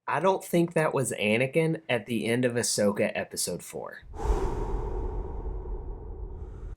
I don't think that was Anakin at the end of Ahsoka Episode 4.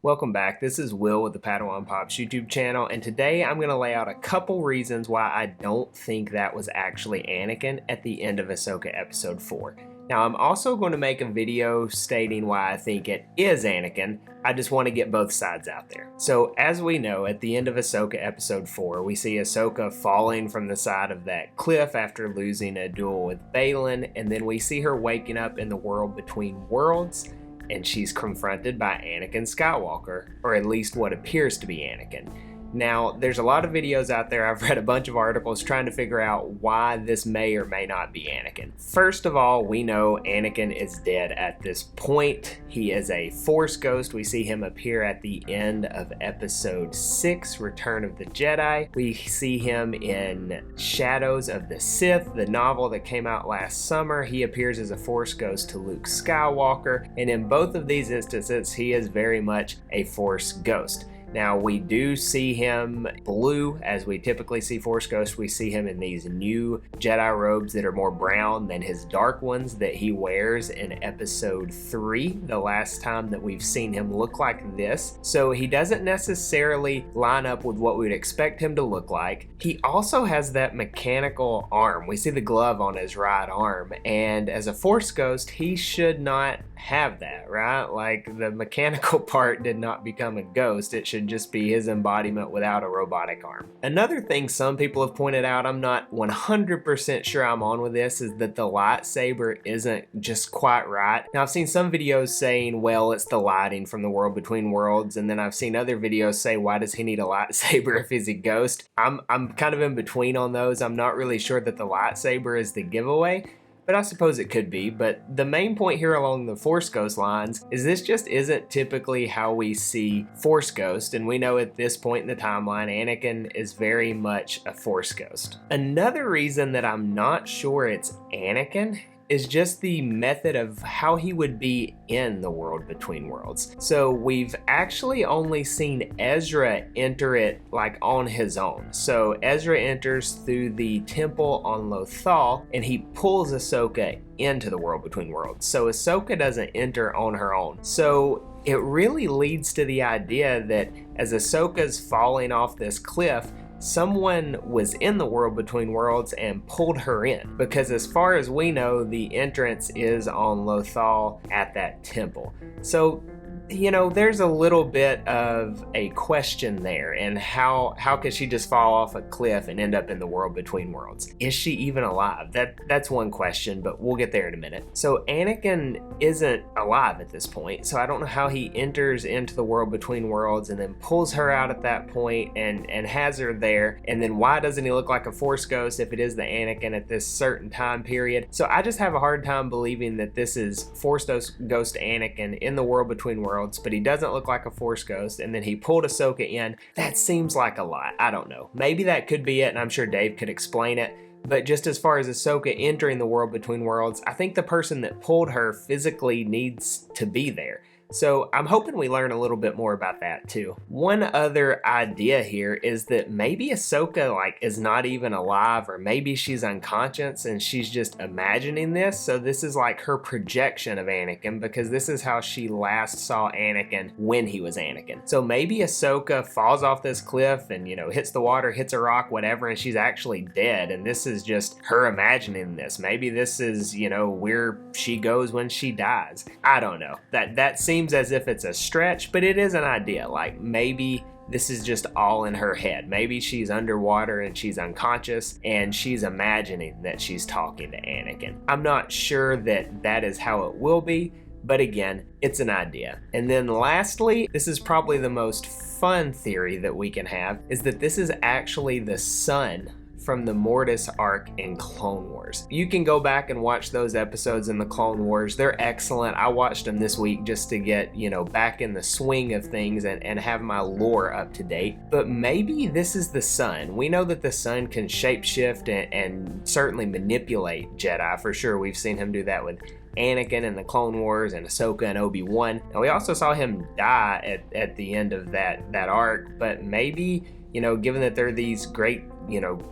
Welcome back, this is Will with the Padawan Pops YouTube channel, and today I'm going to lay out a couple reasons why I don't think that was actually Anakin at the end of Ahsoka Episode 4. Now, I'm also going to make a video stating why I think it is Anakin. I just want to get both sides out there. So, as we know, at the end of Ahsoka Episode 4, we see Ahsoka falling from the side of that cliff after losing a duel with Baylan, and then we see her waking up in the world between worlds, and she's confronted by Anakin Skywalker, or at least what appears to be Anakin. Now, there's a lot of videos out there, I've read a bunch of articles trying to figure out why this may or may not be Anakin. First of all, we know Anakin is dead at this point. He is a Force ghost. We see him appear at the end of Episode 6, Return of the Jedi. We see him in Shadows of the Sith, the novel that came out last summer. He appears as a Force ghost to Luke Skywalker, and in both of these instances, he is very much a Force ghost. Now, we do see him blue, as we typically see Force Ghosts. We see him in these new Jedi robes that are more brown than his dark ones that he wears in Episode 3, the last time that we've seen him look like this. So he doesn't necessarily line up with what we would expect him to look like. He also has that mechanical arm. We see the glove on his right arm, and as a Force Ghost, he should not have that, right? Like, the mechanical part did not become a ghost. It should just be his embodiment without a robotic arm. Another thing some people have pointed out, I'm not 100% sure I'm on with this, is that the lightsaber isn't just quite right. Now, I've seen some videos saying, well, it's the lighting from the world between worlds, and then I've seen other videos say, why does he need a lightsaber if he's a ghost? I'm kind of in between on those. I'm not really sure that the lightsaber is the giveaway, but I suppose it could be. But the main point here along the Force Ghost lines is this just isn't typically how we see Force Ghost, and we know at this point in the timeline, Anakin is very much a Force Ghost. Another reason that I'm not sure it's Anakin is just the method of how he would be in the world between worlds. So we've actually only seen Ezra enter it like on his own. So Ezra enters through the temple on Lothal, and he pulls Ahsoka into the world between worlds. So Ahsoka doesn't enter on her own. So it really leads to the idea that as Ahsoka's falling off this cliff, someone was in the world between worlds and pulled her in, because as far as we know, the entrance is on Lothal at that temple. So, you know, there's a little bit of a question there, and how could she just fall off a cliff and end up in the world between worlds? Is she even alive? That's one question, but we'll get there in a minute. So Anakin isn't alive at this point, so I don't know how he enters into the world between worlds and then pulls her out at that point and has her there, and then why doesn't he look like a Force ghost if it is the Anakin at this certain time period? So I just have a hard time believing that this is Force ghost Anakin in the world between worlds, but he doesn't look like a Force ghost, and then he pulled Ahsoka in. That seems like a lot. I don't know. Maybe that could be it, and I'm sure Dave could explain it. But just as far as Ahsoka entering the world between worlds, I think the person that pulled her physically needs to be there. So I'm hoping we learn a little bit more about that too. One other idea here is that maybe Ahsoka is not even alive, or maybe she's unconscious and she's just imagining this. So this is like her projection of Anakin, because this is how she last saw Anakin when he was Anakin. So maybe Ahsoka falls off this cliff and, you know, hits the water, hits a rock, whatever, and she's actually dead. And this is just her imagining this. Maybe this is, you know, where she goes when she dies. I don't know. That seems as if it's a stretch, but it is an idea. Like, maybe this is just all in her head. Maybe she's underwater and she's unconscious and she's imagining that she's talking to Anakin. I'm not sure that that is how it will be, but again, it's an idea. And then lastly, this is probably the most fun theory that we can have, is that this is actually the son from the Mortis arc in Clone Wars. You can go back and watch those episodes in the Clone Wars. They're excellent. I watched them this week just to get, you know, back in the swing of things and have my lore up to date. But maybe this is the son. We know that the son can shapeshift and certainly manipulate Jedi for sure. We've seen him do that with Anakin in the Clone Wars and Ahsoka and Obi-Wan. And we also saw him die at the end of that arc, but maybe given that they're these great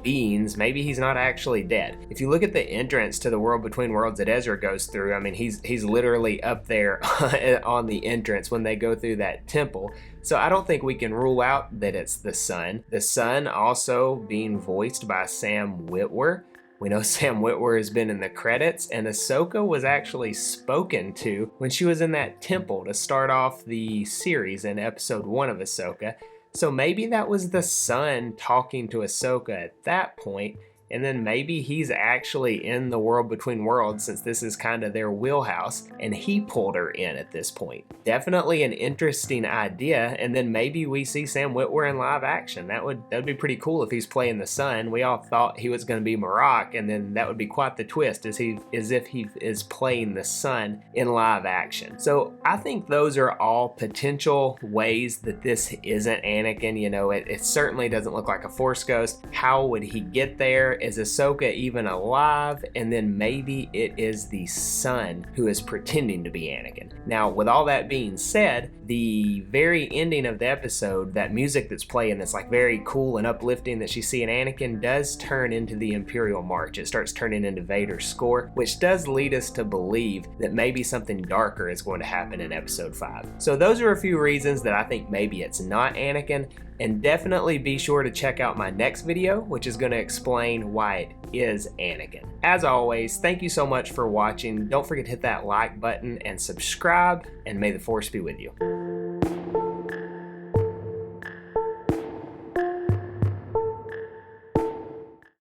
beings, maybe he's not actually dead. If you look at the entrance to the world between worlds that Ezra goes through, I mean, he's literally up there on the entrance when they go through that temple. So I don't think we can rule out that it's the son. The son also being voiced by Sam Witwer. We know Sam Witwer has been in the credits, and Ahsoka was actually spoken to when she was in that temple to start off the series in episode 1 of Ahsoka. So maybe that was the son talking to Ahsoka at that point, and then maybe he's actually in the world between worlds, since this is kind of their wheelhouse, and he pulled her in at this point. Definitely an interesting idea, and then maybe we see Sam Witwer in live action. That'd be pretty cool if he's playing the son. We all thought he was going to be Marok, and then that would be quite the twist, as if he is playing the son in live action. So I think those are all potential ways that this isn't Anakin. It certainly doesn't look like a Force ghost. How would he get there? Is Ahsoka even alive? And then maybe it is the son who is pretending to be Anakin. Now, with all that being said, the very ending of the episode, that music that's playing that's like very cool and uplifting that you see in Anakin does turn into the Imperial March. It starts turning into Vader's score, which does lead us to believe that maybe something darker is going to happen in episode 5. So those are a few reasons that I think maybe it's not Anakin. And definitely be sure to check out my next video, which is going to explain why it is Anakin. As always, thank you so much for watching. Don't forget to hit that like button and subscribe, and may the Force be with you.